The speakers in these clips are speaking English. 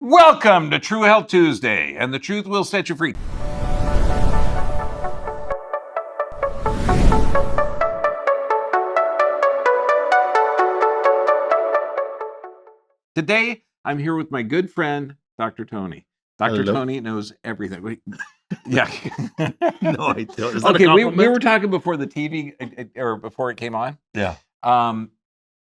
Welcome to True Health Tuesday, and the truth will set you free. Today, I'm here with my good friend, Dr. Tony. Dr. Hello. Tony knows everything. Yeah. No, I don't. Is that Okay, a we compliment? were talking before the TV, or before it came on. Yeah.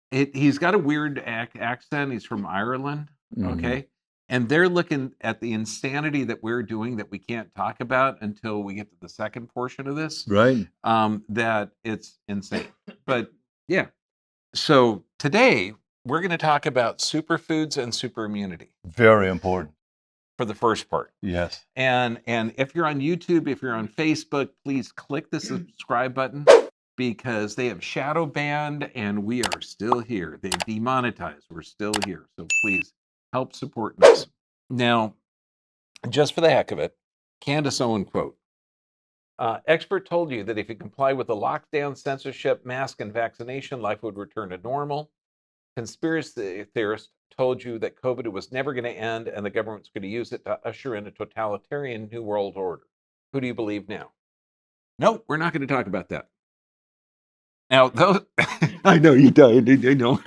He's got a weird accent. He's from Ireland, Mhm. okay? And they're looking at the insanity that we're doing that we can't talk about until we get to the second portion of this. Right. That it's insane. But yeah. So today we're going to talk about superfoods and superimmunity Very important. for the first part. Yes. And if you're on YouTube, if you're on Facebook, please click the subscribe button because they have shadow banned and we are still here. They've demonetized. We're still here. So please help support us. Now, just for the heck of it, Candace Owen quote. Expert told you that if you comply with the lockdown, censorship, mask, and vaccination, life would return to normal. Conspiracy theorists told you that COVID was never going to end and the government's going to use it to usher in a totalitarian new world order. Who do you believe now? Nope, we're not going to talk about that. Now, those I know you died. I know.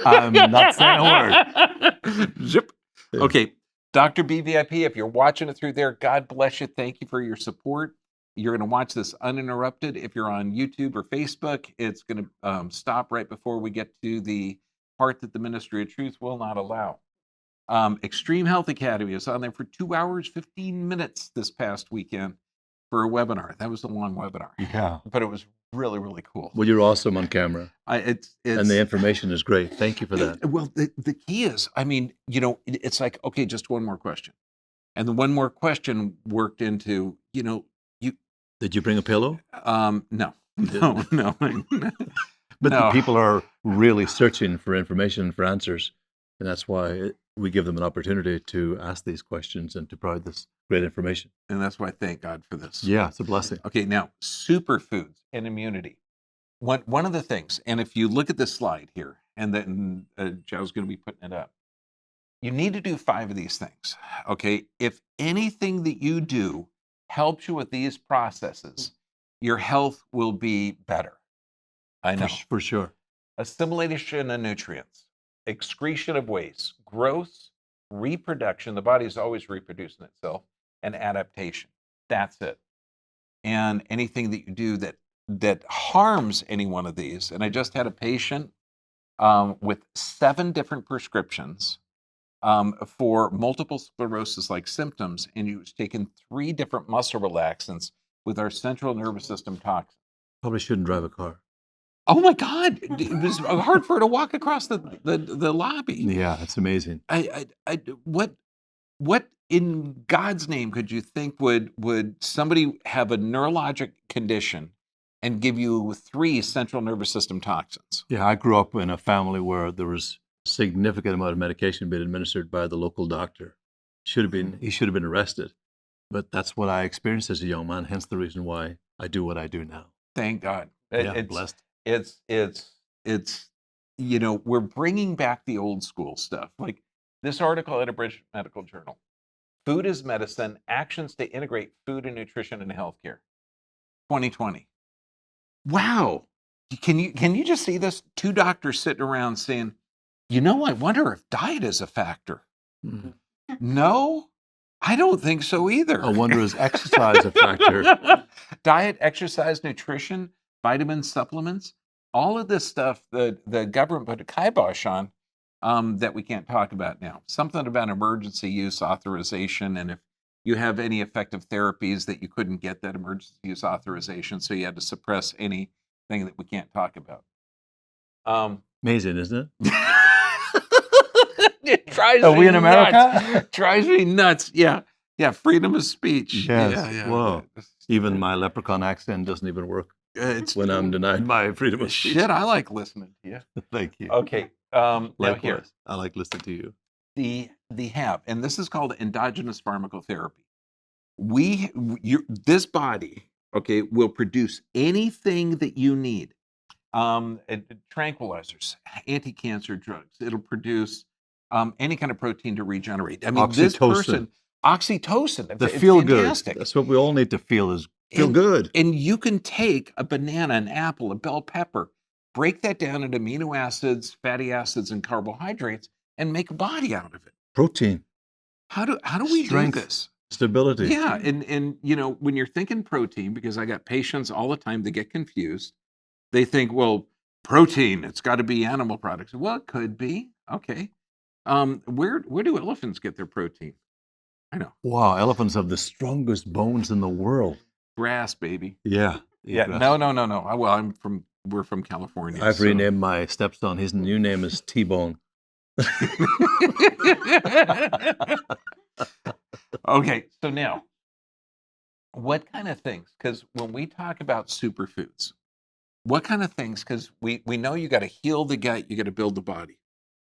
I'm not saying a word. Zip. Okay, Dr. BVIP, if you're watching it through there, God bless you. Thank you for your support. You're going to watch this uninterrupted. If you're on YouTube or Facebook, it's going to stop right before we get to the part that the Ministry of Truth will not allow. Extreme Health Academy is on there for 2 hours, 15 minutes this past weekend for a webinar. That was a long webinar. Yeah. But it was really, really cool. Well, you're awesome on camera. It's And the information is great. Thank you for that. Well, the key is, I mean, it's like, okay, just one more question. And the one more question worked into, Did you bring a pillow? No. But No. the people are really searching for information, for answers. And that's why we give them an opportunity to ask these questions and to provide this great information. And that's why I thank God for this. Yeah, it's a blessing. Okay, now, superfoods and immunity. One of the things, and if you look at this slide here, and then Joe's going to be putting it up, you need to do 5 of these things, okay? If anything that you do helps you with these processes, your health will be better. I know. For sure. Assimilation of nutrients, excretion of waste, growth, reproduction, the body is always reproducing itself, and adaptation. That's it. And anything that you do that harms any one of these, and I just had a patient with 7 different prescriptions for multiple sclerosis-like symptoms, and he was taking 3 different muscle relaxants with our central nervous system toxin. Probably shouldn't drive a car. Oh my God! It was hard for her to walk across the lobby. Yeah, it's amazing. What in God's name could you think would somebody have a neurologic condition and give you 3 central nervous system toxins? Yeah, I grew up in a family where there was a significant amount of medication being administered by the local doctor. He should have been arrested. But that's what I experienced as a young man, hence the reason why I do what I do now. Thank God. Yeah, blessed. It's we're bringing back the old school stuff. Like this article at a British Medical Journal. Food is medicine, actions to integrate food and nutrition in healthcare. 2020. Wow. Can you just see this? 2 doctors sitting around saying, I wonder if diet is a factor. Mm-hmm. No, I don't think so either. I wonder is exercise a factor? Diet, exercise, nutrition, vitamins, supplements, all of this stuff the government put a kibosh on that we can't talk about now. Something about emergency use authorization, and if you have any effective therapies that you couldn't get that emergency use authorization, so you had to suppress anything that we can't talk about. Amazing, isn't it? It drives Are me we in America? nuts. Drives me nuts. Yeah. Freedom of speech. Yes. Yeah. Whoa. Even my leprechaun accent doesn't even work when I'm denied my freedom of speech. Shit, I like listening to you. Thank you. Okay. Now here, Likewise. I like listening to you. the have, and this is called endogenous pharmacotherapy. This body, okay, will produce anything that you need. Tranquilizers, anti-cancer drugs. It'll produce any kind of protein to regenerate. I mean, this Oxytocin. person, oxytocin, The feel fantastic. good. That's what we all need to feel is feel And- good. And you can take a banana, an apple, a bell pepper, break that down into amino acids, fatty acids, and carbohydrates, and make a body out of it. Protein, How do we do strength, this? stability. Yeah, and you know, when you're thinking protein, because I got patients all the time that get confused, they think, well, protein, it's got to be animal products. Well, it could be. Okay. Where do elephants get their protein? I know. Wow, elephants have the strongest bones in the world. Grass, baby. Yeah. Yeah. grass. No. Well, we're from California. I've so- renamed my stepson. His new name is T-Bone. Okay, so now, what kind of things? Because when we talk about superfoods, what kind of things? Because we know you got to heal the gut, you got to build the body,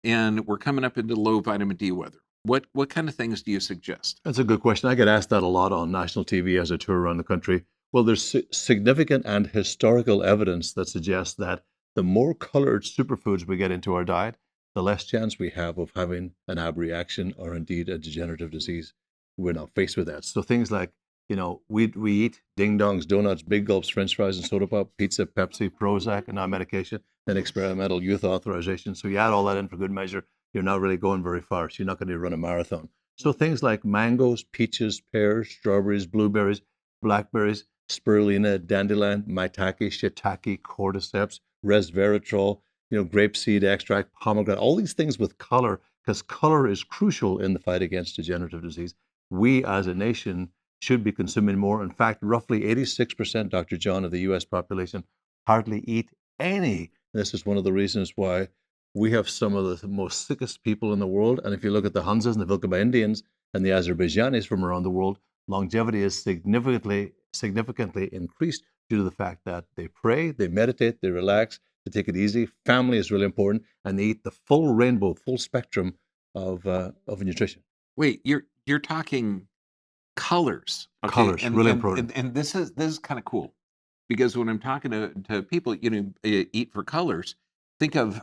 and we're coming up into low vitamin D weather. What kind of things do you suggest? That's a good question. I get asked that a lot on national TV as I tour around the country. Well, there's significant and historical evidence that suggests that the more colored superfoods we get into our diet, the less chance we have of having an ab reaction or indeed a degenerative disease. We're not faced with that. So things like, we eat ding dongs, donuts, big gulps, French fries, and soda pop, pizza, Pepsi, Prozac, and now medication, then experimental youth authorization. So you add all that in for good measure, you're not really going very far. So you're not going to run a marathon. So things like mangoes, peaches, pears, strawberries, blueberries, blackberries, spirulina, dandelion, maitake, shiitake, cordyceps, resveratrol, grapeseed extract, pomegranate, all these things with color, because color is crucial in the fight against degenerative disease. We as a nation should be consuming more. In fact, roughly 86%, Dr. John, of the US population hardly eat any. This is one of the reasons why we have some of the most sickest people in the world. And if you look at the Hunzas and the Vilcaba Indians and the Azerbaijanis from around the world, longevity is significantly increased due to the fact that they pray, they meditate, they relax, they take it easy. Family is really important, and they eat the full rainbow, full spectrum of nutrition. Wait, you're talking colors. Okay? Colors, really important. And this is kind of cool, because when I'm talking to people, eat for colors, think of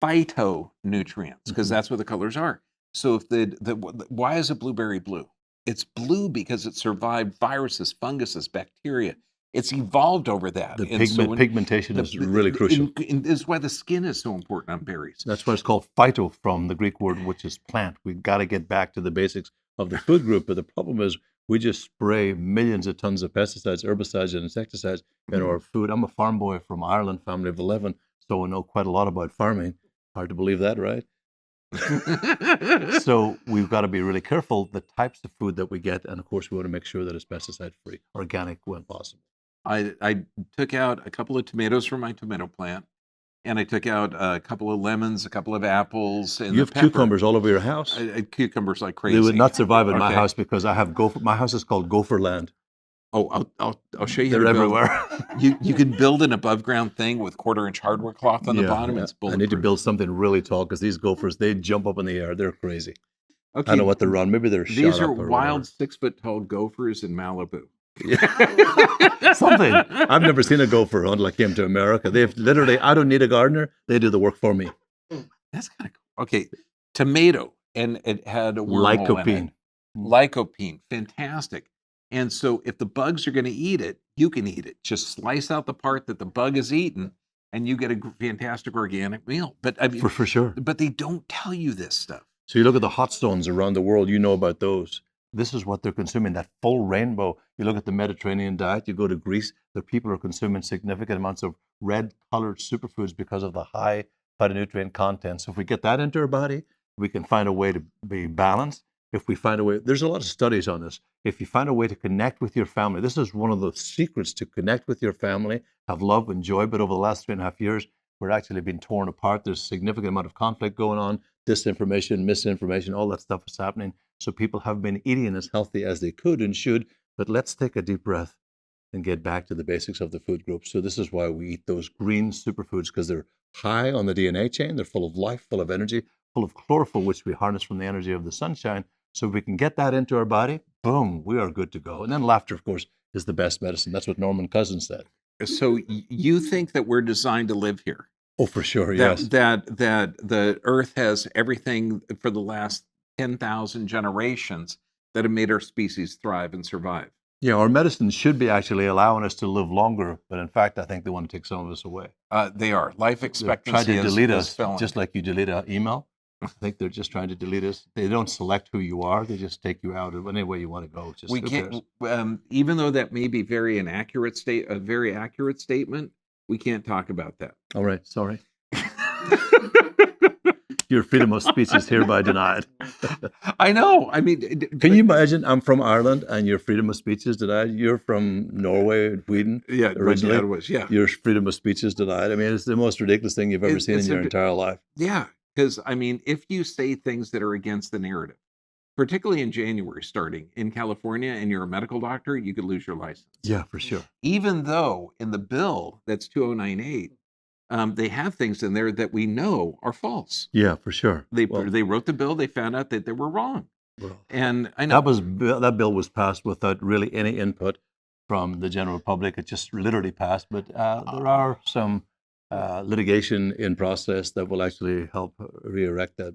phytonutrients, because that's what the colors are. So if why is a blueberry blue? It's blue because it survived viruses, funguses, bacteria. It's evolved over that. The And so pigmentation is really crucial. And this is why the skin is so important on berries. That's why it's called phyto from the Greek word, which is plant. We've got to get back to the basics of the food group. But the problem is we just spray millions of tons of pesticides, herbicides, and insecticides in our food. I'm a farm boy from Ireland, family of 11, so I know quite a lot about farming. Hard to believe that, right? So we've got to be really careful the types of food that we get, and of course we want to make sure that it's pesticide free, organic when possible. I took out a couple of tomatoes from my tomato plant, and I took out a couple of lemons, a couple of apples, and You have cucumbers all over your house. Cucumbers like crazy. They would not survive in my Okay. house because I have gopher. My house is called Gopher Land. Oh, I'll show you. They're how to build. everywhere. You can build an above ground thing with 1/4-inch hardware cloth on the bottom. It's I bulletproof. need to build something really tall because these gophers, they jump up in the air. They're crazy. Okay, I don't know what they're on. Maybe they're these shot are up or wild 6-foot-tall gophers in Malibu. whatever. Something. I've never seen a gopher until I came to America. They've literally, I don't need a gardener. They do the work for me. That's kind of cool. Okay, tomato, and it had a wormhole in it. Lycopene, fantastic. And so if the bugs are going to eat it, you can eat it. Just slice out the part that the bug is eating, and you get a fantastic organic meal. But I mean, For sure. but they don't tell you this stuff. So you look at the hot stones around the world, you know about those. This is what they're consuming, that full rainbow. You look at the Mediterranean diet, you go to Greece, the people are consuming significant amounts of red-colored superfoods because of the high phytonutrient content. So if we get that into our body, we can find a way to be balanced. If we find a way, there's a lot of studies on this. If you find a way to connect with your family, this is one of the secrets to connect with your family, have love and joy. But over the last 3.5 years, we're actually being torn apart. There's a significant amount of conflict going on, disinformation, misinformation, all that stuff is happening. So people have been eating as healthy as they could and should. But let's take a deep breath and get back to the basics of the food group. So this is why we eat those green superfoods, because they're high on the DNA chain. They're full of life, full of energy, full of chlorophyll, which we harness from the energy of the sunshine. So if we can get that into our body, boom, we are good to go. And then laughter, of course, is the best medicine. That's what Norman Cousins said. So you think that we're designed to live here? Oh, for sure. That Yes. that the Earth has everything for the last 10,000 generations that have made our species thrive and survive. Yeah, our medicine should be actually allowing us to live longer, but in fact, I think they want to take some of us away. They are. Life They're trying expectancy to delete is us, falling. just like you delete an email. I think they're just trying to delete us. They don't select who you are; they just take you out of any way you want to go. Just We who cares? can't, even though that may be a very accurate statement, we can't talk about that. All right, sorry. Your freedom of speech is hereby denied. I know. I mean, Can you imagine? I'm from Ireland, and your freedom of speech is denied. You're from Norway and Sweden Yeah, my originally. dad was. Yeah, Your freedom of speech is denied. I mean, it's the most ridiculous thing you've ever seen in your entire life. Yeah, because I mean, if you say things that are against the narrative, particularly in January, starting in California, and you're a medical doctor, you could lose your license. Yeah, for sure. Even though in the bill that's 2098, they have things in there that we know are false. Yeah, for sure. They wrote the bill. They found out that they were wrong. Well, And I know that bill was passed without really any input from the general public. It just literally passed. But there are some litigation in process that will actually help resurrect that,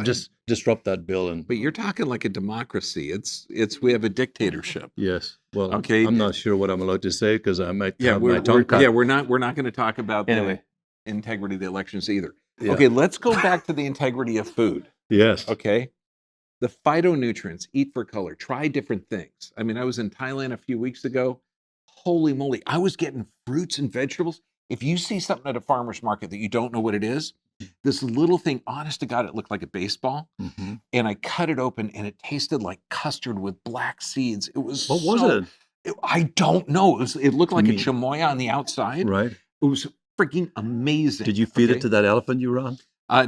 just disrupt that bill. And but you're talking like a democracy. It's we have a dictatorship. yes, well, Okay. I'm not sure what I'm allowed to say because I might Yeah, have my tongue cut. we're not going to talk about Anyway. the integrity of the elections either. Yeah. Okay, let's go back to the integrity of food. Yes. Okay. The phytonutrients, eat for color, try different things. I mean, I was in Thailand a few weeks ago. Holy moly, I was getting fruits and vegetables. If you see something at a farmer's market that you don't know what it is, this little thing, honest to God, it looked like a baseball. Mm-hmm. And I cut it open and it tasted like custard with black seeds. It was What was it? I don't know. It looked like a chamoy on the outside. Right. It was freaking amazing. Did you feed it to that elephant you were on?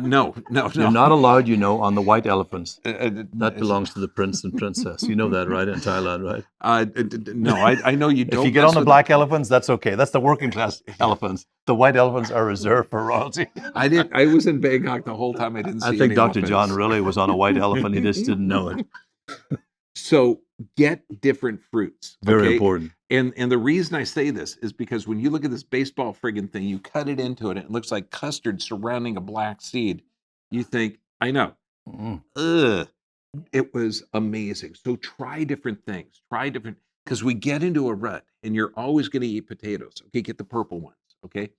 No. You're not allowed, on the white elephants. That That belongs to the prince and princess. You know that, right? In Thailand, right? No, I know you don't. If you get on the black elephants, that's okay. That's the working class elephants. The white elephants are reserved for royalty. I was in Bangkok the whole time. I didn't see I think any Dr. elephants. John really was on a white elephant. He just didn't know it. So get different fruits. Very okay? important. And the reason I say this is because when you look at this baseball friggin' thing, you cut it into it, and it looks like custard surrounding a black seed. You think, I know. Ugh. It was amazing. So try different things. Because we get into a rut, and you're always going to eat potatoes. Okay, get the purple ones. Okay,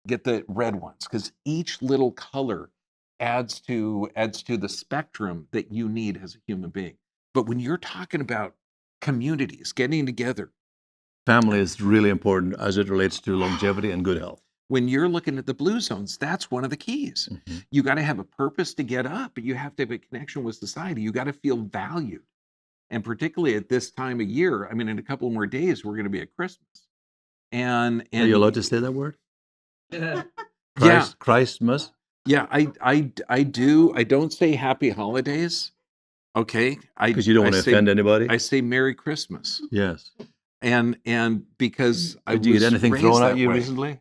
get the red ones, because each little color adds to the spectrum that you need as a human being. But when you're talking about communities getting together, Family is really important as it relates to longevity and good health. when you're looking at the blue zones, that's one of the keys. Mm-hmm. You got to have a purpose to get up, but you have to have a connection with society. You got to feel valued. And particularly at this time of year, I mean, in a couple more days, we're going to be at Christmas. And Are you allowed to say that word? Yeah. Christmas? Yeah, I do. I don't say happy holidays. Okay. Because you don't want to offend anybody? I say Merry Christmas. Yes. And because Did you get anything thrown at you recently?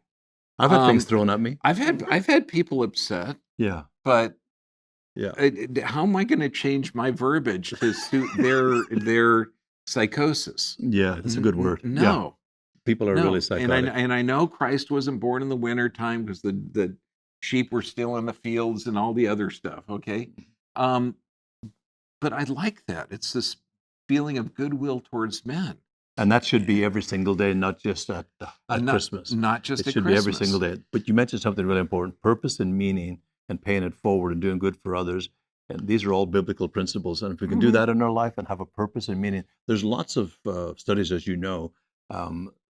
I've had things thrown at me. I've had people upset. Yeah. But yeah, how am I going to change my verbiage to suit their psychosis? Yeah, that's a good word. No. Yeah. People are really psychotic. And I know Christ wasn't born in the winter time because the sheep were still in the fields and all the other stuff. Okay. But I like that. It's this feeling of goodwill towards men. And that should be every single day, not just at Christmas. Not just at Christmas. It should be every single day. But you mentioned something really important, purpose and meaning and paying it forward and doing good for others. And these are all biblical principles. And if we can do that in our life and have a purpose and meaning, there's lots of studies, as you know,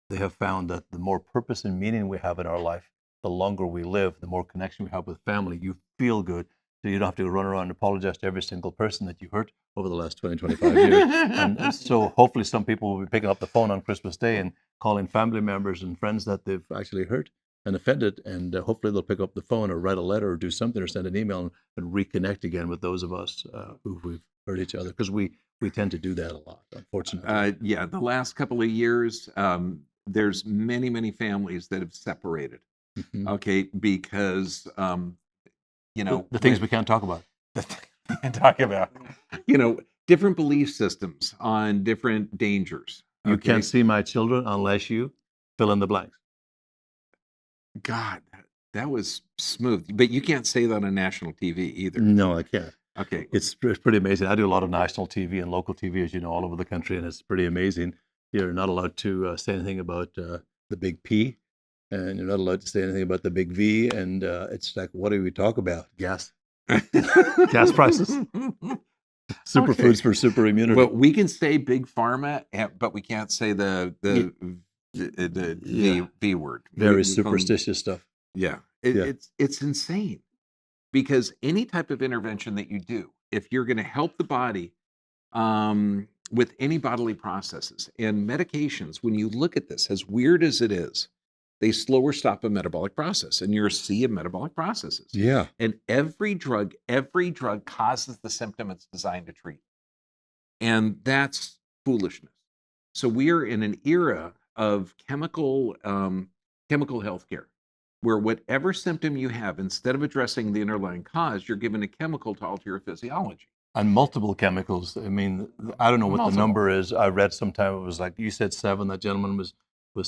they have found that the more purpose and meaning we have in our life, the longer we live, the more connection we have with family. You feel good. So you don't have to run around and apologize to every single person that you hurt over the last 20, 25 years. and so hopefully some people will be picking up the phone on Christmas Day and calling family members and friends that they've actually hurt and offended. And hopefully they'll pick up the phone or write a letter or do something or send an email and reconnect again with those of us who we've hurt each other. Because we tend to do that a lot, unfortunately. Yeah, the last couple of years, there's many, many families that have separated. Mm-hmm. Okay, because... the things we can't talk about. Different belief systems on different dangers. Okay? You can't see my children unless you fill in the blanks. God, That was smooth. But you can't say that on national TV either. No, I can't. Okay. It's pretty amazing. I do a lot of national TV and local TV, as you know, all over the country, and it's pretty amazing. You're not allowed to say anything about the big P, and you're not allowed to say anything about the big V. And it's like, what do we talk about? Gas, gas prices, superfoods for super immunity. Well, we can say big pharma, but we can't say the Yeah. V word. Very We superstitious stuff. Yeah. Yeah. It's insane, because any type of intervention that you do, if you're going to help the body with any bodily processes and medications, when you look at this, as weird as it is, they slow or stop a metabolic process, and you're a sea of metabolic processes. Yeah. And every drug causes the symptom it's designed to treat. And that's foolishness. So we are in an era of chemical healthcare, where whatever symptom you have, instead of addressing the underlying cause, you're given a chemical to alter your physiology. And multiple chemicals. I mean, I don't know what the Multiple. number is. I read sometime it was like you said 7. That gentleman was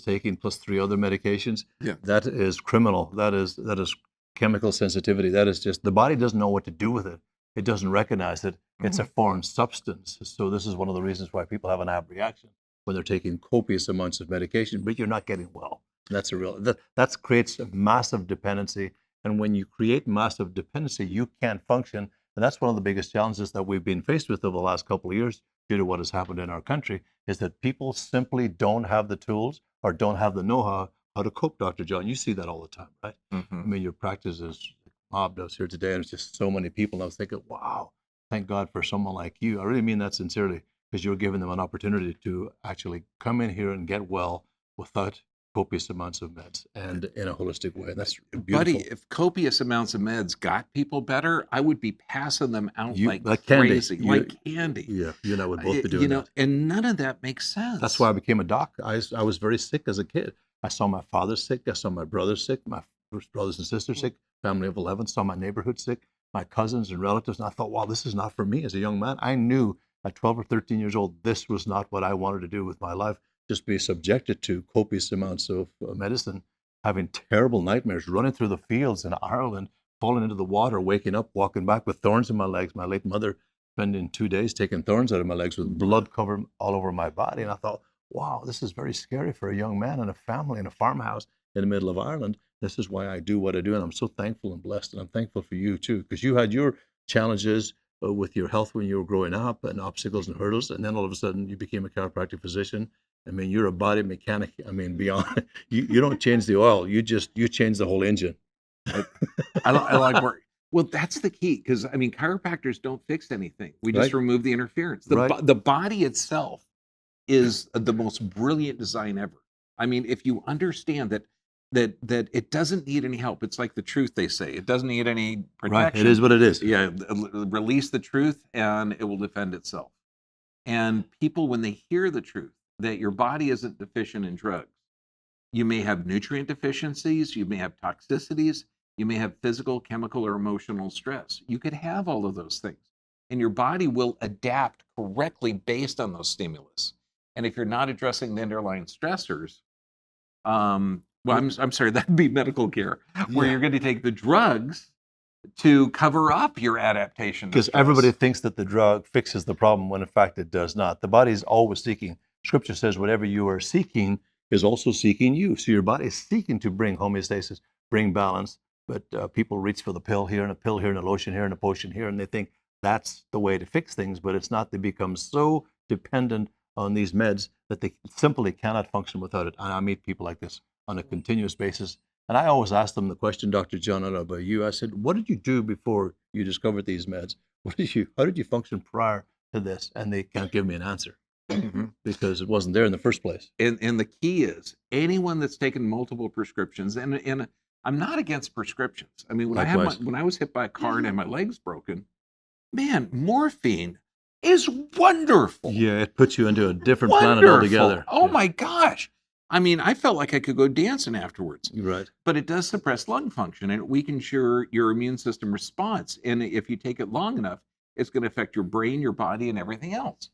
taking plus 3 other medications. Yeah. That is criminal. That is chemical sensitivity. That is just the body doesn't know what to do with it. It doesn't recognize it. It's a foreign substance. So this is one of the reasons why people have an ab reaction when they're taking copious amounts of medication, but you're not getting well. That's a real that creates a massive dependency. And when you create massive dependency, you can't function. And that's one of the biggest challenges that we've been faced with over the last couple of years due to what has happened in our country, is that people simply don't have the tools or don't have the know-how to cope, Dr. John. You see that all the time, right? I mean, your practice is mobbed us here today, and it's just so many people. And I was thinking, wow, thank God for someone like you. I really mean that sincerely, because you're giving them an opportunity to actually come in here and get well without copious amounts of meds and in a holistic way. That's beautiful. Buddy, if copious amounts of meds got people better, I would be passing them out like candy. crazy, like candy. Yeah, you and I would both be doing that. And none of that makes sense. That's why I became a doc. I was very sick as a kid. I saw my father sick. I saw my brother sick, my brothers and sisters sick, family of 11, saw my neighborhood sick, my cousins and relatives. And I thought, wow, this is not for me as a young man. I knew at 12 or 13 years old, this was not what I wanted to do with my life. Just be subjected to copious amounts of medicine, having terrible nightmares, running through the fields in Ireland, falling into the water, waking up, walking back with thorns in my legs. My late mother spending 2 days taking thorns out of my legs with blood covered all over my body. And I thought, wow, this is very scary for a young man and a family in a farmhouse in the middle of Ireland. This is why I do what I do. And I'm so thankful and blessed. And I'm thankful for you too, because you had your challenges with your health when you were growing up, and obstacles and hurdles. And then all of a sudden you became a chiropractic physician. I mean, you're a body mechanic. I mean, beyond, you don't change the oil. You change the whole engine. I like work. Well, that's the key, because I mean, chiropractors don't fix anything. We just remove the interference. The body itself is the most brilliant design ever. I mean, if you understand that it doesn't need any help. It's like the truth, they say. It doesn't need any protection. Right. It is what it is. Yeah. Release the truth and it will defend itself. And people, when they hear the truth, that your body isn't deficient in drugs, you may have nutrient deficiencies, you may have toxicities, you may have physical, chemical, or emotional stress. You could have all of those things, and your body will adapt correctly based on those stimulus. And if you're not addressing the underlying stressors, well, I'm sorry, that'd be medical care, where you're going to take the drugs to cover up your adaptation. Because everybody thinks that the drug fixes the problem when in fact it does not. The body is always seeking. Scripture says whatever you are seeking is also seeking you. So your body is seeking to bring homeostasis, bring balance. But people reach for the pill here and a pill here and a lotion here and a potion here, and they think that's the way to fix things. But it's not. They become so dependent on these meds that they simply cannot function without it. And I meet people like this on a continuous basis. And I always ask them the question, Dr. John, I don't know about you. I said, what did you do before you discovered these meds? How did you function prior to this? And they can't give me an answer because it wasn't there in the first place. And the key is anyone that's taken multiple prescriptions, and I'm not against prescriptions. I mean, when I was hit by a car and had my legs broken, man, morphine is wonderful. Yeah, it puts you into a different planet altogether. Oh my gosh. I mean, I felt like I could go dancing afterwards. Right. But it does suppress lung function, and it weakens your immune system response. And if you take it long enough, it's going to affect your brain, your body, and everything else.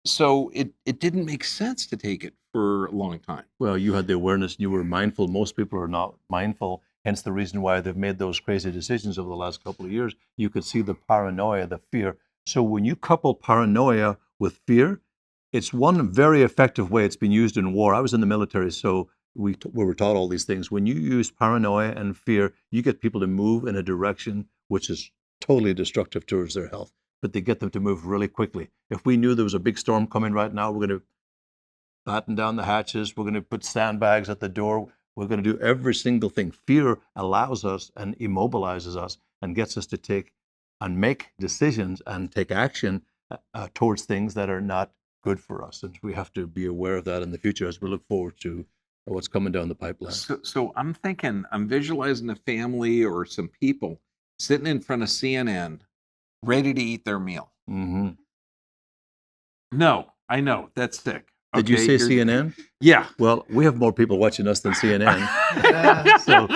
So it didn't make sense to take it for a long time. Well, you had the awareness, you were mindful. Most people are not mindful Hence the reason why they've made those crazy decisions over the last couple of years. You could see the paranoia, the fear. So when you couple paranoia with fear, it's one very effective way. It's been used in war. I was in the military, so we were taught all these things. When you use paranoia and fear, you get people to move in a direction which is totally destructive towards their health, but they get them to move really quickly. If we knew there was a big storm coming right now, we're going to batten down the hatches, we're going to put sandbags at the door, we're going to do every single thing. Fear allows us and immobilizes us and gets us to take and make decisions and take action towards things that are not good for us. And we have to be aware of that in the future as we look forward to what's coming down the pipeline. So I'm thinking, I'm visualizing a family or some people sitting in front of CNN, ready to eat their meal. Mm-hmm. No, I know, that's sick. Did you say CNN? Yeah. Well, we have more people watching us than CNN. So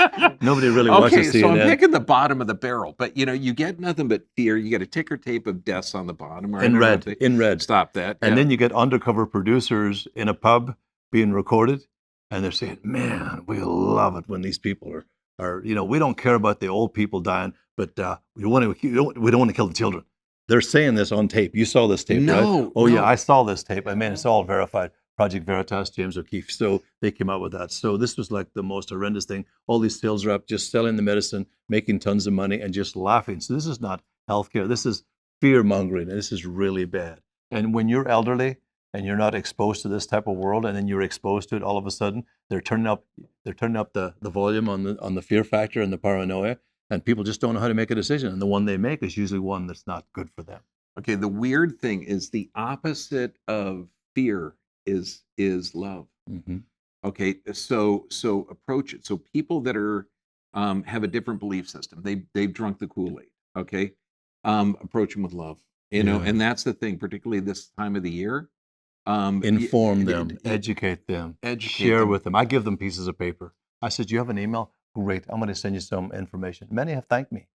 nobody really watches CNN. So I'm picking the bottom of the barrel, but you get nothing but fear. You get a ticker tape of deaths on the bottom. In red. Stop that. And then you get undercover producers in a pub being recorded, and they're saying, man, we love it when these people are we don't care about the old people dying, but we don't want to kill the children. They're saying this on tape. You saw this tape, right? Oh, yeah, I saw this tape. I mean, it's all verified. Project Veritas, James O'Keefe. So they came out with that. So this was like the most horrendous thing. All these sales reps just selling the medicine, making tons of money, and just laughing. So this is not healthcare. This is fear-mongering, and this is really bad. And when you're elderly and you're not exposed to this type of world, and then you're exposed to it, all of a sudden they're turning up the volume on the fear factor and the paranoia. And people just don't know how to make a decision. And the one they make is usually one that's not good for them. Okay, the weird thing is the opposite of fear is love. Mm-hmm. Okay, so approach it. So people that are have a different belief system, they've drunk the Kool-Aid. Okay, approach them with love. And that's the thing, particularly this time of the year. Inform them, educate them, share with them. I give them pieces of paper. I said, "You have an email? Great, I'm going to send you some information." Many have thanked me.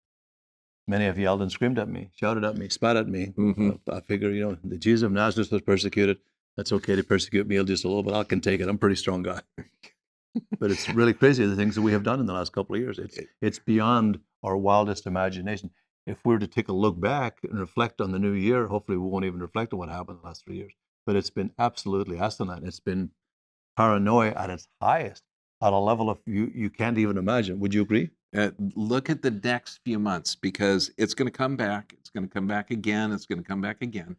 Many have yelled and screamed at me, shouted at me, spat at me. Mm-hmm. I figure, the Jesus of Nazareth was persecuted. That's okay to persecute me just a little bit. I can take it. I'm a pretty strong guy. But it's really crazy, the things that we have done in the last couple of years. It's beyond our wildest imagination. If we were to take a look back and reflect on the new year, hopefully we won't even reflect on what happened in the last 3 years. But it's been absolutely asinine. It's been paranoia at its highest, at a level of you can't even imagine. Would you agree? Look at the next few months, because it's going to come back. It's going to come back again. It's going to come back again,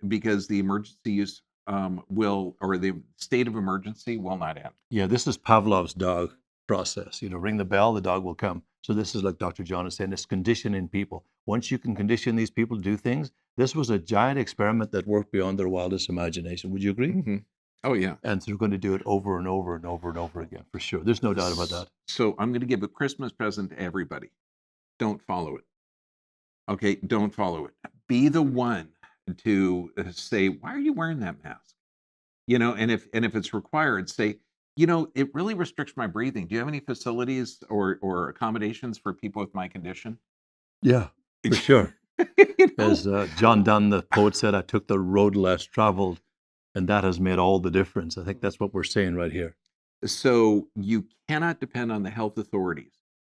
because the emergency use the state of emergency will not end. Yeah, this is Pavlov's dog process. Ring the bell, the dog will come. So this is like Dr. John is saying, it's conditioning people. Once you can condition these people to do things, this was a giant experiment that worked beyond their wildest imagination. Would you agree? Mm-hmm. Oh, yeah. And they're going to do it over and over and over and over again, for sure. There's no doubt about that. So I'm going to give a Christmas present to everybody. Don't follow it. Okay, don't follow it. Be the one to say, why are you wearing that mask? And if it's required, say, it really restricts my breathing. Do you have any facilities or accommodations for people with my condition? Yeah, for sure. As John Donne, the poet, said, I took the road less traveled, and that has made all the difference. I think that's what we're saying right here. So you cannot depend on the health authorities,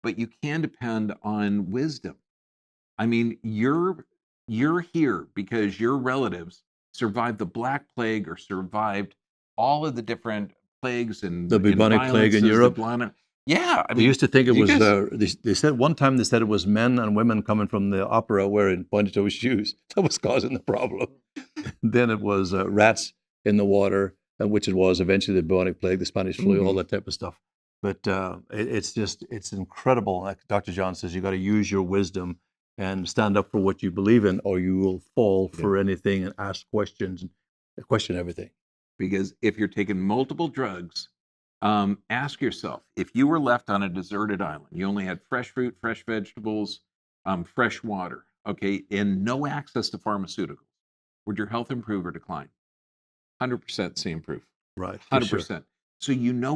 but you can depend on wisdom. I mean, you're here because your relatives survived the Black Plague or survived all of the different plagues and the bubonic plague in Europe. Yeah, they used to think it was. They said one time it was men and women coming from the opera wearing pointed-toe shoes that was causing the problem. Then it was rats in the water, which it was eventually the bubonic plague, the Spanish flu, Mm-hmm. all that type of stuff. But it's incredible. Like Dr. John says, you got to use your wisdom and stand up for what you believe in, or you will fall for anything and ask questions and question everything. Because if you're taking multiple drugs, ask yourself, if you were left on a deserted island, you only had fresh fruit, fresh vegetables, fresh water, okay, and no access to pharmaceuticals, would your health improve or decline? 100% see improve. Right. 100%. Sure. So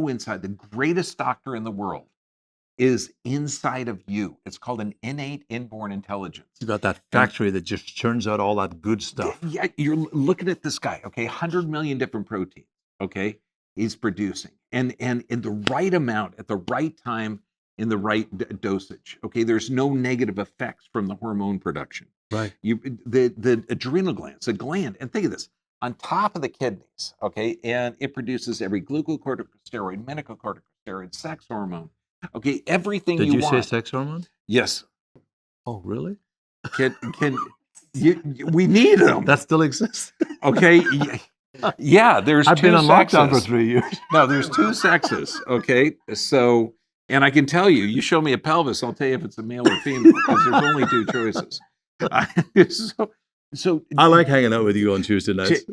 inside, the greatest doctor in the world is inside of you. It's called an innate inborn intelligence. You got that factory that just churns out all that good stuff. Yeah, you're looking at this guy, okay, 100 million different proteins, okay, he's producing. And in the right amount, at the right time, in the right dosage. Okay, there's no negative effects from the hormone production. Right. The adrenal glands, a gland, and think of this, on top of the kidneys, okay, and it produces every glucocorticosteroid, minocorticosteroid, sex hormone, okay, everything Did you you say want. sex hormone? Yes, Oh, really? can we need them? That still exists. Okay, yeah, there's I've two been on lockdown for sexes. 3 years. No, there's two sexes. Okay, so and I can tell you, you show me a pelvis, I'll tell you if it's a male or female because there's only two choices. So I like hanging out with you on Tuesday nights.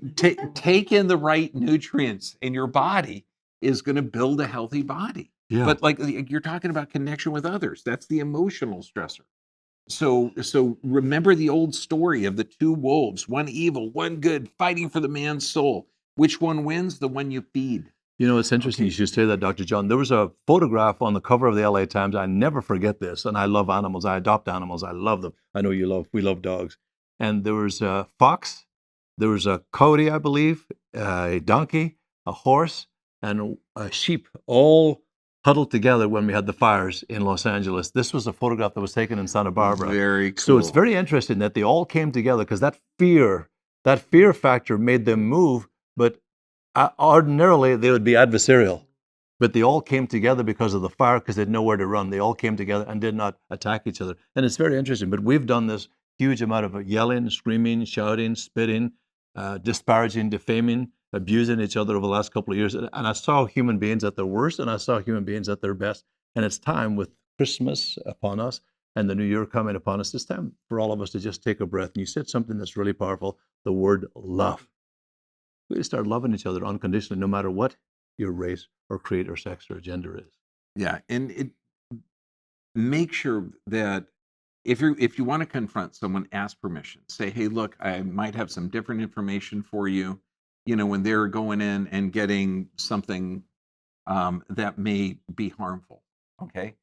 take in the right nutrients, and your body is going to build a healthy body. Yeah. But like you're talking about connection with others, that's the emotional stressor. So remember the old story of the two wolves, one evil, one good, fighting for the man's soul. Which one wins? The one you feed. You know, it's interesting you should say that, Dr. John. There was a photograph on the cover of the LA Times. I never forget this, and I love animals. I adopt animals. I love them. I know we love dogs. And there was a fox, there was a coyote, I believe, a donkey, a horse, and a sheep, all huddled together when we had the fires in Los Angeles. This was a photograph that was taken in Santa Barbara. Very cool. So it's very interesting that they all came together because that fear factor made them move, but ordinarily they would be adversarial. But they all came together because of the fire, because they had nowhere to run. They all came together and did not attack each other. And it's very interesting. But we've done this huge amount of yelling, screaming, shouting, spitting, disparaging, defaming, abusing each other over the last couple of years. And I saw human beings at their worst, and I saw human beings at their best. And it's time, with Christmas upon us and the new year coming upon us, it's time for all of us to just take a breath. And you said something that's really powerful, the word love. We just start loving each other unconditionally, no matter what your race or creed or sex or gender is. Yeah, and make sure that if you want to confront someone, ask permission. Say, hey, look, I might have some different information for you. You know, when they're going in and getting something that may be harmful. Okay,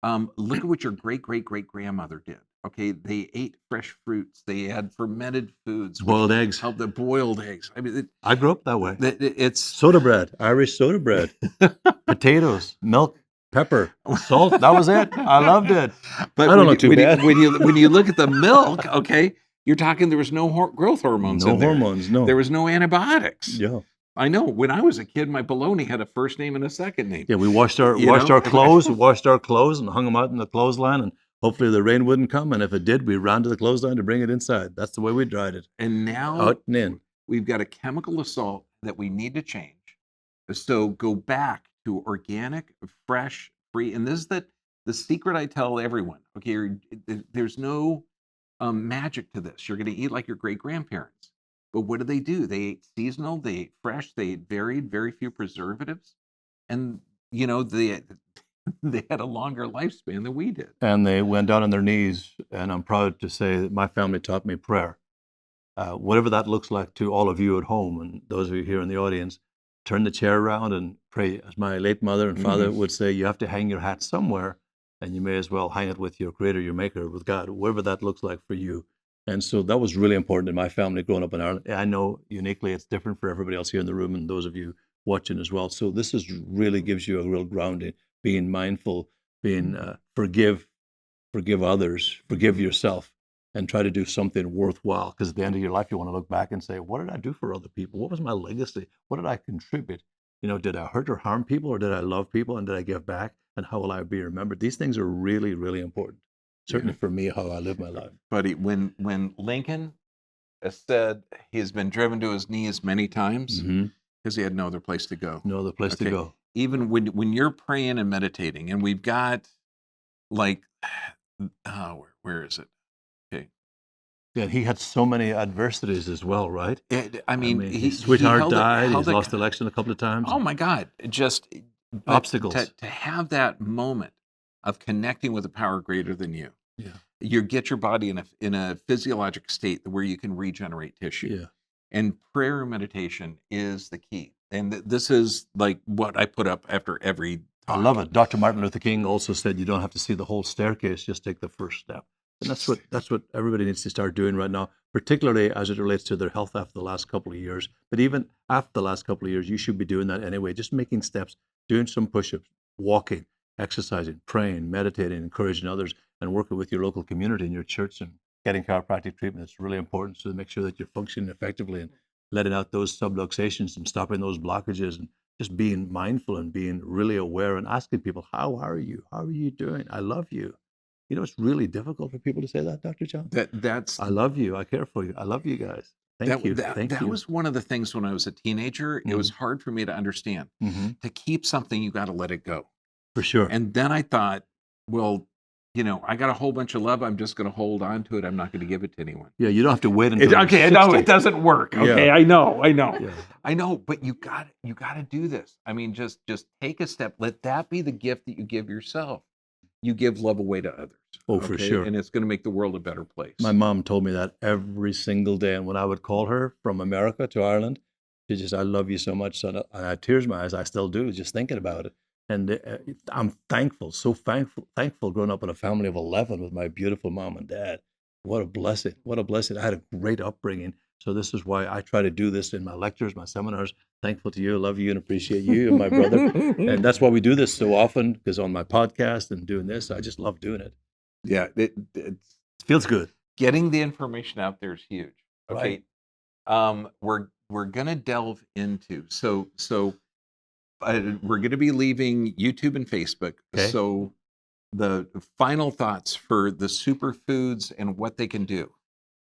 look at what your great grandmother did. Okay, they ate fresh fruits. They had fermented foods, Boiled eggs. helped the boiled eggs. I mean, I grew up that way. it's Soda bread, Irish soda bread, potatoes, milk, pepper, salt. That was it. I loved it. But I don't look too bad. when you look at the milk, okay, you're talking there was no growth hormones. No in there. hormones, no. There was no antibiotics. Yeah. I know. When I was a kid, my bologna had a first name and a second name. Yeah, we washed our clothes, and hung them out in the clothesline, and hopefully the rain wouldn't come. And if it did, we ran to the clothesline to bring it inside. That's the way we dried it. And now Out and in. we've got a chemical assault that we need to change. So go back to organic, fresh, free. And this is the secret I tell everyone. Okay, there's no magic to this. You're going to eat like your great grandparents. But what do? They ate seasonal, they ate fresh, they ate varied, very few preservatives. And, you know, they had a longer lifespan than we did. And they went down on their knees, and I'm proud to say that my family taught me prayer. Whatever that looks like to all of you at home and those of you here in the audience, turn the chair around and pray. As my late mother and father would say, you have to hang your hat somewhere, and you may as well hang it with your creator, your maker, with God, whatever that looks like for you. And so that was really important in my family growing up in Ireland. I know uniquely it's different for everybody else here in the room and those of you watching as well. So this really gives you a real grounding, being mindful, being forgive others, forgive yourself, and try to do something worthwhile. Because at the end of your life, you want to look back and say, what did I do for other people? What was my legacy? What did I contribute? You know, did I hurt or harm people, or did I love people, and did I give back? And how will I be remembered? These things are really, really important. Certainly for me, how I live my life. Buddy, when Lincoln said he's been driven to his knees many times because he had no other place to go. No other place to go. Even when you're praying and meditating, and we've got like, where is it? Okay. Yeah, he had so many adversities as well, right? I mean, his sweetheart died. He's lost election a couple of times. Oh my God! Just obstacles. To have that moment of connecting with a power greater than you. Yeah. You get your body in a physiologic state where you can regenerate tissue. Yeah. And prayer and meditation is the key. And this is like what I put up after every talk. I love it. Dr. Martin Luther King also said you don't have to see the whole staircase, just take the first step. And that's what everybody needs to start doing right now, particularly as it relates to their health after the last couple of years. But even after the last couple of years, you should be doing that anyway, just making steps, doing some push-ups, walking, exercising, praying, meditating, encouraging others, and working with your local community and your church and getting chiropractic treatment. It's really important to make sure that you're functioning effectively and letting out those subluxations and stopping those blockages and just being mindful and being really aware and asking people, how are you? How are you doing? I love you. You know, it's really difficult for people to say that, Dr. John. That's I love you. I care for you. I love you guys. Thank you. Thank that you. was one of the things when I was a teenager. It was hard for me to understand. To keep something, you got to let it go. For sure. And then I thought, well, you know, I got a whole bunch of love. I'm just going to hold on to it. I'm not going to give it to anyone. Yeah, you don't have to wait until Okay, I know it doesn't work. Okay, Yeah. I know. Yeah. I know, but you got to do this. I mean, just take a step. Let that be the gift that you give yourself. You give love away to others. Oh, for sure. And it's going to make the world a better place. My mom told me that every single day. And when I would call her from America to Ireland, she just, I love you so much, son. And I had tears in my eyes. I still do, just thinking about it. And I'm thankful, so thankful growing up in a family of 11 with my beautiful mom and dad. What a blessing. What a blessing. I had a great upbringing. So this is why I try to do this in my lectures, my seminars. Thankful to you, love you, and appreciate you and my brother. And that's why we do this so often, because on my podcast and doing this, I just love doing it. Yeah, it feels good. Getting the information out there is huge. Okay, Right. we're gonna delve into we're gonna be leaving YouTube and Facebook. Okay. So the final thoughts for the superfoods and what they can do.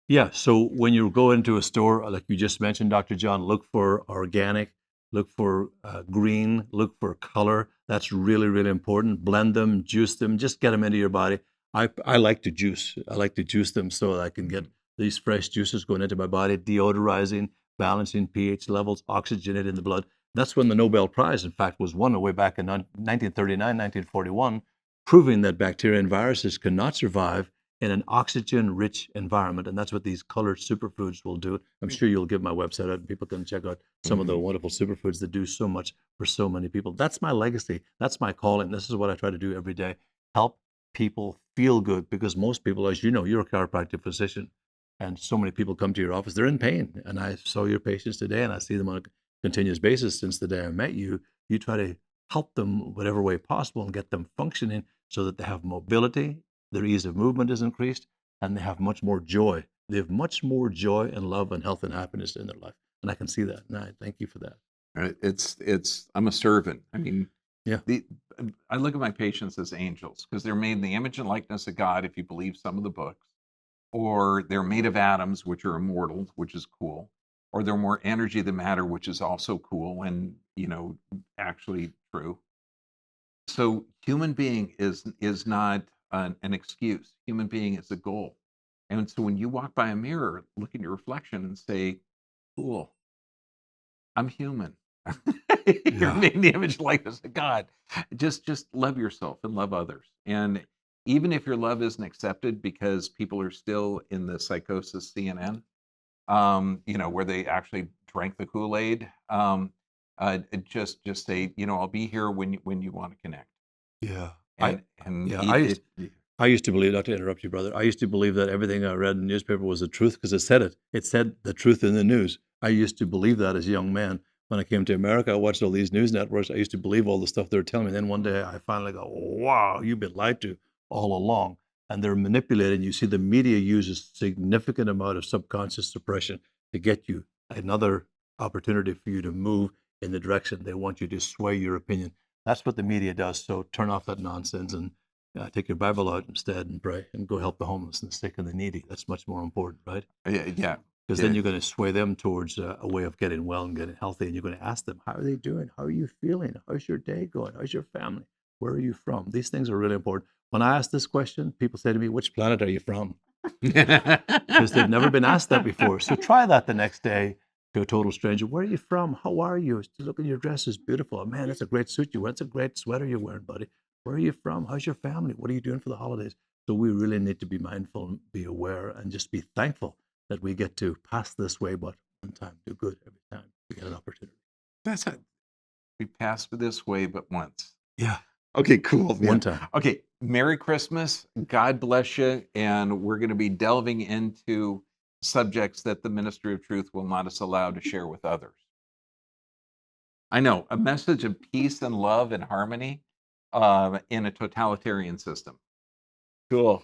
Yeah. So when you go into a store, like you just mentioned, Dr. John, look for organic, look for green, look for color. That's really, really important. Blend them, juice them, just get them into your body. I like to juice. I like to juice them so that I can get these fresh juices going into my body, deodorizing, balancing pH levels, oxygenating the blood. That's when the Nobel Prize, in fact, was won way back in 1939, 1941, proving that bacteria and viruses cannot survive in an oxygen-rich environment, and that's what these colored superfoods will do. I'm sure you'll give my website out, and people can check out some of the wonderful superfoods that do so much for so many people. That's my legacy. That's my calling. This is what I try to do every day: help people feel good. Because most people, as you know, you're a chiropractic physician, and so many people come to your office. They're in pain, and I saw your patients today, and I see them on a continuous basis since the day I met you. You try to help them whatever way possible and get them functioning so that they have mobility. Their ease of movement is increased, and they have much more joy. They have much more joy and love and health and happiness in their life. And I can see that. And I thank you for that. I'm a servant. I mean, Yeah. I look at my patients as angels because they're made in the image and likeness of God, if you believe some of the books, or they're made of atoms, which are immortal, which is cool, or they're more energy than matter, which is also cool and, you know, actually true. So human being is not an excuse. Human being is a goal. And so when you walk by a mirror, look at your reflection and say, cool, I'm human. You're Yeah. made in the image and likeness of God. Just love yourself and love others. And even if your love isn't accepted because people are still in the psychosis CNN, you know, where they actually drank the Kool-Aid, just say, you know, I'll be here when you want to connect. Yeah. And Yeah. eat I used to believe, not to interrupt you, brother, I used to believe that everything I read in the newspaper was the truth because it said it. It said the truth in the news. I used to believe that as a young man. When I came to America, I watched all these news networks. I used to believe all the stuff they were telling me. Then one day I finally go, wow, you've been lied to all along. And they're manipulating. You see, the media uses significant amount of subconscious suppression to get you another opportunity for you to move in the direction they want you to sway your opinion. That's what the media does. So turn off that nonsense and take your Bible out instead and pray and go help the homeless and the sick and the needy. That's much more important, right? yeah. Because then you're going to sway them towards a way of getting well and getting healthy. And you're going to ask them, how are they doing? How are you feeling? How's your day going? How's your family? Where are you from? These things are really important. When I ask this question, people say to me, which planet are you from? Because they've never been asked that before. So try that the next day to a total stranger. Where are you from? How are you? Look at your dress is beautiful. Oh, man, that's a great suit you wear. That's a great sweater you're wearing, buddy. Where are you from? How's your family? What are you doing for the holidays? So we really need to be mindful and be aware and just be thankful that we get to pass this way, but one time do good every time we get an opportunity. That's it. We pass this way but once. Yeah. Okay, cool. Man. One time. Okay, Merry Christmas. God bless you. And we're going to be delving into subjects that the Ministry of Truth will not us allow to share with others. I know, a message of peace and love and harmony. in a totalitarian system. Cool.